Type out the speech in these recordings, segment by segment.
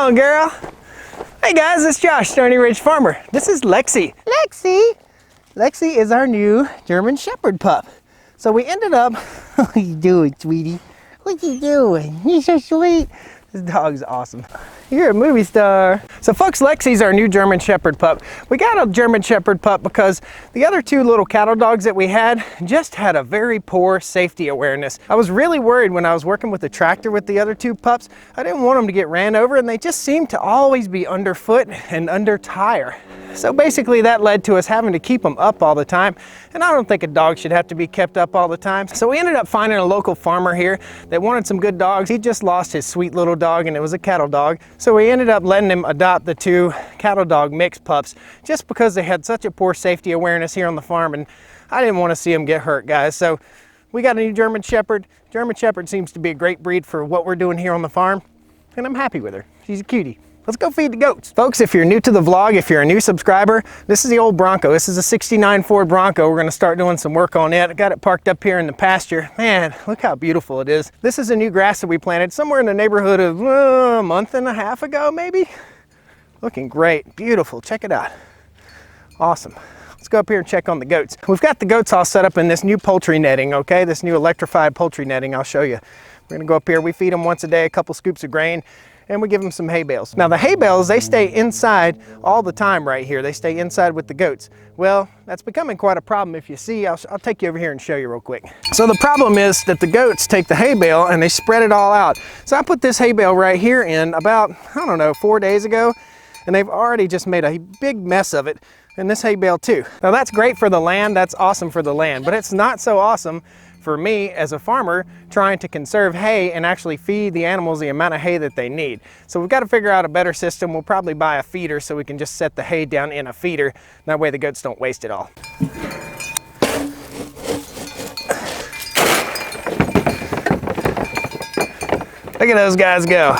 on, girl? Hey guys, it's Josh, Stoney Ridge Farmer. This is Lexi. Lexi is our new German Shepherd pup. So we ended up, what are you doing, sweetie? What you doing? You're so sweet. This dog's awesome. You're a movie star. So folks, Lexi's our new German Shepherd pup. We got a German Shepherd pup because the other two little cattle dogs that we had just had a very poor safety awareness. I was really worried when I was working with the tractor with the other two pups. I didn't want them to get ran over, and they just seemed to always be underfoot and under tire. So basically that led to us having to keep them up all the time. And I don't think a dog should have to be kept up all the time. So we ended up finding a local farmer here that wanted some good dogs. He just lost his sweet little dog, and it was a cattle dog. So we ended up letting him adopt the two cattle dog mixed pups just because they had such a poor safety awareness here on the farm, and I didn't want to see them get hurt, guys. So we got a new German Shepherd. German Shepherd seems to be a great breed for what we're doing here on the farm, and I'm happy with her. She's a cutie. Let's go feed the goats. Folks, if you're new to the vlog, if you're a new subscriber, this is the old Bronco. This is a '69 Ford Bronco. We're gonna start doing some work on it. I got it parked up here in the pasture. Man, look how beautiful it is. This is a new grass that we planted somewhere in the neighborhood of a month and a half ago, maybe. Looking great, beautiful, check it out. Awesome. Let's go up here and check on the goats. We've got the goats all set up in this new poultry netting, okay? This new electrified poultry netting, I'll show you. We're gonna go up here, we feed them once a day, a couple scoops of grain, and we give them some hay bales. Now the hay bales, they stay inside all the time right here. They stay inside with the goats. Well, that's becoming quite a problem. If you see, I'll take you over here and show you real quick. So the problem is that the goats take the hay bale and they spread it all out. So I put this hay bale right here in about, I don't know, 4 days ago, and they've already just made a big mess of it, and this hay bale too. Now that's great for the land, that's awesome for the land, but it's not so awesome for me as a farmer trying to conserve hay and actually feed the animals the amount of hay that they need. So we've got to figure out a better system. We'll probably buy a feeder so we can just set the hay down in a feeder. That way the goats don't waste it all. Look at those guys go.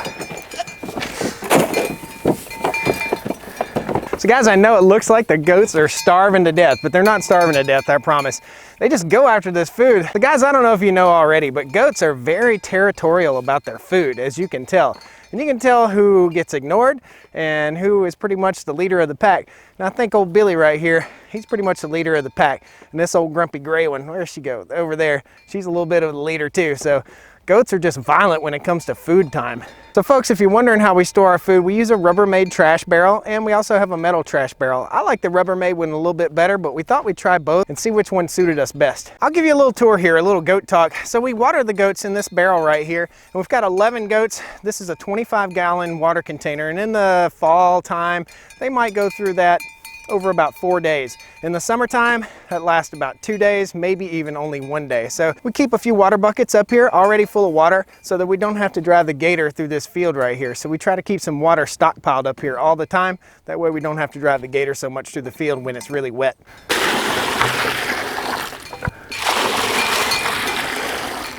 So guys, I know it looks like the goats are starving to death, but they're not starving to death, I promise. They just go after this food. But guys, I don't know if you know already, but goats are very territorial about their food, as you can tell. And you can tell who gets ignored and who is pretty much the leader of the pack. Now I think old Billy right here, he's pretty much the leader of the pack. And this old grumpy gray one, where'd she go? Over there. She's a little bit of the leader too. So goats are just violent when it comes to food time. So folks, if you're wondering how we store our food, we use a Rubbermaid trash barrel, and we also have a metal trash barrel. I like the Rubbermaid one a little bit better, but we thought we'd try both and see which one suited us best. I'll give you a little tour here, a little goat talk. So we water the goats in this barrel right here, and we've got 11 goats. This is a 25-gallon water container, and in the fall time, they might go through that over about 4 days. In the summertime, that lasts about 2 days, maybe even only 1 day. So we keep a few water buckets up here already full of water so that we don't have to drive the gator through this field right here. So we try to keep some water stockpiled up here all the time. That way we don't have to drive the gator so much through the field when it's really wet.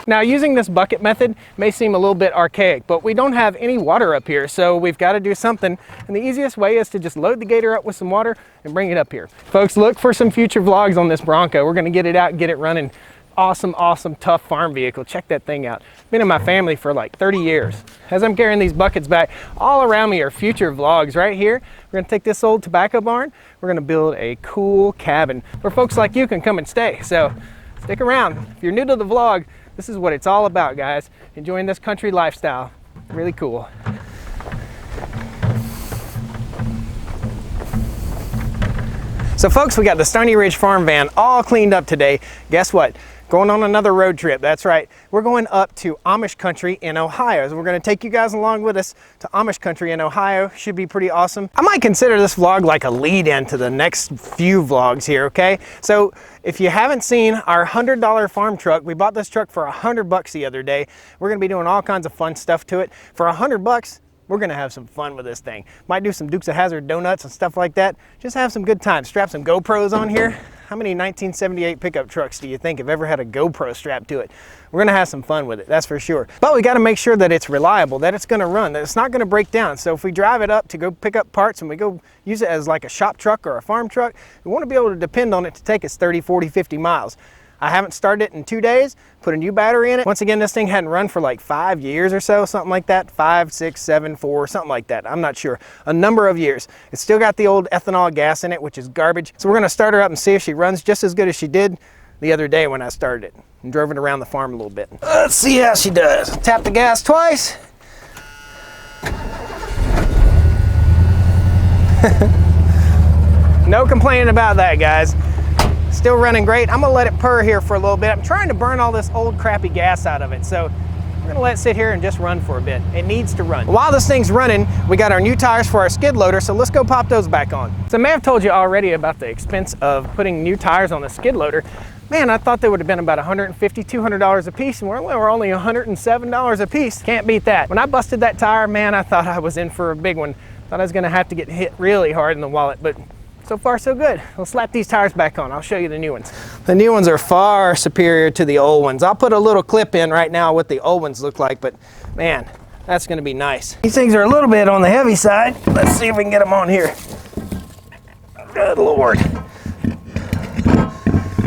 Now using this bucket method may seem a little bit archaic, but we don't have any water up here, so we've got to do something. And the easiest way is to just load the gator up with some water and bring it up here. Folks, look for some future vlogs on this Bronco. We're gonna get it out and get it running. Awesome, awesome, tough farm vehicle. Check that thing out. Been in my family for like 30 years. As I'm carrying these buckets back, all around me are future vlogs. Right here, we're gonna take this old tobacco barn. We're gonna build a cool cabin where folks like you can come and stay. So stick around. If you're new to the vlog, this is what it's all about, guys. Enjoying this country lifestyle. Really cool. So folks, we got the Stoney Ridge farm van all cleaned up today. Guess what? Going on another road trip. That's right. We're going up to Amish country in Ohio. So we're going to take you guys along with us to Amish country in Ohio. Should be pretty awesome. I might consider this vlog like a lead in to the next few vlogs here, okay? So if you haven't seen our $100 farm truck, we bought this truck for $100 the other day. We're going to be doing all kinds of fun stuff to it. For $100, we're gonna have some fun with this thing. Might do some Dukes of Hazzard donuts and stuff like that. Just have some good times. Strap some GoPros on here. How many 1978 pickup trucks do you think have ever had a GoPro strapped to it? We're gonna have some fun with it, that's for sure. But we gotta make sure that it's reliable, that it's gonna run, that it's not gonna break down. So if we drive it up to go pick up parts and we go use it as like a shop truck or a farm truck, we wanna be able to depend on it to take us 30, 40, 50 miles. I haven't started it in 2 days, put a new battery in it. Once again, this thing hadn't run for like 5 years or so, something like that. 5, 6, 7, 4, something like that. I'm not sure. A number of years. It's still got the old ethanol gas in it, which is garbage. So we're gonna start her up and see if she runs just as good as she did the other day when I started it and drove it around the farm a little bit. Let's see how she does. Tap the gas twice. No complaining about that, guys. Still running great. I'm gonna let it purr here for a little bit. I'm trying to burn all this old crappy gas out of it, so we're gonna let it sit here and just run for a bit. It needs to run. While this thing's running, we got our new tires for our skid loader, so let's go pop those back on. So I may have told you already about the expense of putting new tires on the skid loader. Man, I thought they would have been about $150, $200 a piece, and we're only $107 a piece. Can't beat that. When I busted that tire, man, I thought I was in for a big one. Thought I was gonna have to get hit really hard in the wallet, but so far so good. We'll slap these tires back on. I'll show you the new ones. The new ones are far superior to the old ones. I'll put a little clip in right now what the old ones look like, but man, that's gonna be nice. These things are a little bit on the heavy side. Let's see if we can get them on here. Good Lord.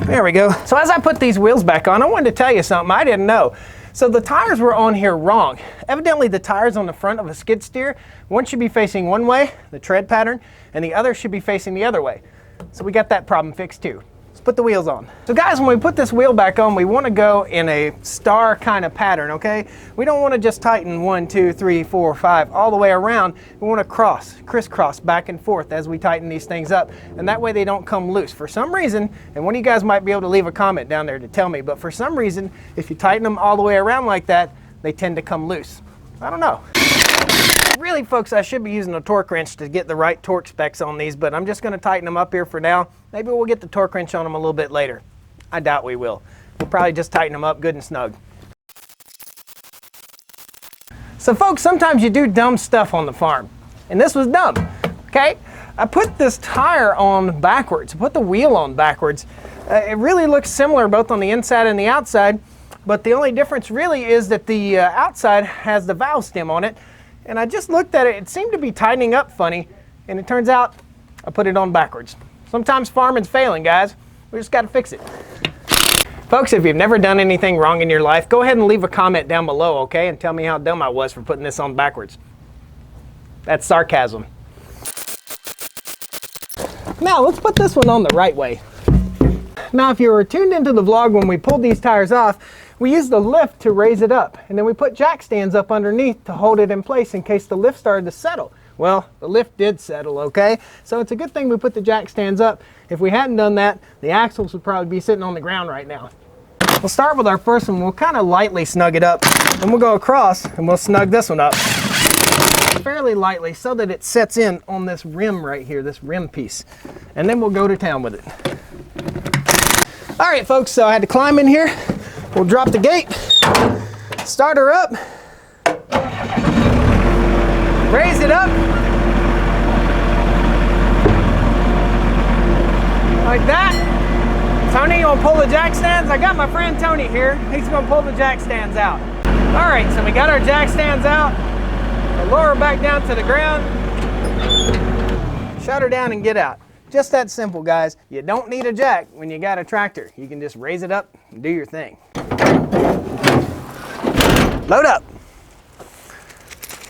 There we go. So as I put these wheels back on, I wanted to tell you something I didn't know. So the tires were on here wrong. Evidently the tires on the front of a skid steer, one should be facing one way, the tread pattern, and the other should be facing the other way. So we got that problem fixed too. Let's put the wheels on. So guys, when we put this wheel back on, we want to go in a star kind of pattern, okay? We don't want to just tighten 1, 2, 3, 4, 5 all the way around. We want to crisscross back and forth as we tighten these things up, and that way they don't come loose. For some reason, and one of you guys might be able to leave a comment down there to tell me, but for some reason, if you tighten them all the way around like that, they tend to come loose. I don't know. Really, folks, I should be using a torque wrench to get the right torque specs on these, but I'm just going to tighten them up here for now. Maybe we'll get the torque wrench on them a little bit later. I doubt we will. We'll probably just tighten them up good and snug. So folks, sometimes you do dumb stuff on the farm, and this was dumb, okay? I put this tire on backwards. I put the wheel on backwards. It really looks similar both on the inside and the outside, but the only difference really is that the outside has the valve stem on it. And I just looked at it, it seemed to be tightening up funny, and it turns out I put it on backwards. Sometimes farming's failing, guys. We just gotta fix it. Folks, if you've never done anything wrong in your life, go ahead and leave a comment down below, okay? And tell me how dumb I was for putting this on backwards. That's sarcasm. Now, let's put this one on the right way. Now, if you were tuned into the vlog when we pulled these tires off, we used the lift to raise it up, and then we put jack stands up underneath to hold it in place in case the lift started to settle. Well, the lift did settle, okay? So it's a good thing we put the jack stands up. If we hadn't done that, the axles would probably be sitting on the ground right now. We'll start with our first one. We'll kind of lightly snug it up, and we'll go across, and we'll snug this one up fairly lightly so that it sets in on this rim right here, this rim piece. And then we'll go to town with it. All right, folks, so I had to climb in here. We'll drop the gate, start her up, raise it up, like that. Tony, you wanna pull the jack stands? I got my friend Tony here. He's gonna pull the jack stands out. All right, so we got our jack stands out. We'll lower her back down to the ground, shut her down and get out. Just that simple, guys. You don't need a jack when you got a tractor. You can just raise it up and do your thing. Load up.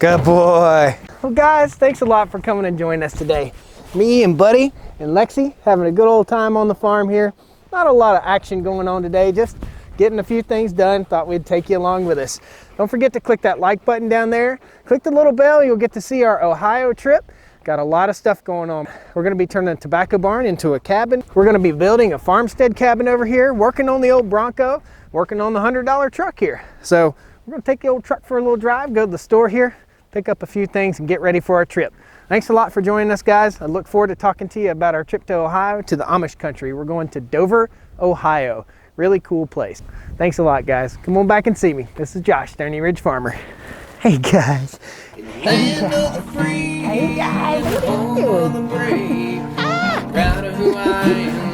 Good boy. Well, guys, thanks a lot for coming and joining us today. Me and Buddy and Lexi having a good old time on the farm here. Not a lot of action going on today, just getting a few things done. Thought we'd take you along with us. Don't forget to click that like button down there. Click the little bell. You'll get to see our Ohio trip. Got a lot of stuff going on. We're gonna be turning a tobacco barn into a cabin. We're gonna be building a farmstead cabin over here, working on the old Bronco, working on the $100 truck here. So we're gonna take the old truck for a little drive, go to the store here, pick up a few things and get ready for our trip. Thanks a lot for joining us, guys. I look forward to talking to you about our trip to Ohio, to the Amish country. We're going to Dover, Ohio. Really cool place. Thanks a lot, guys. Come on back and see me. This is Josh, Stoney Ridge Farmer. Hey, guys. Hey, guys. What are you doing? Proud of who I am.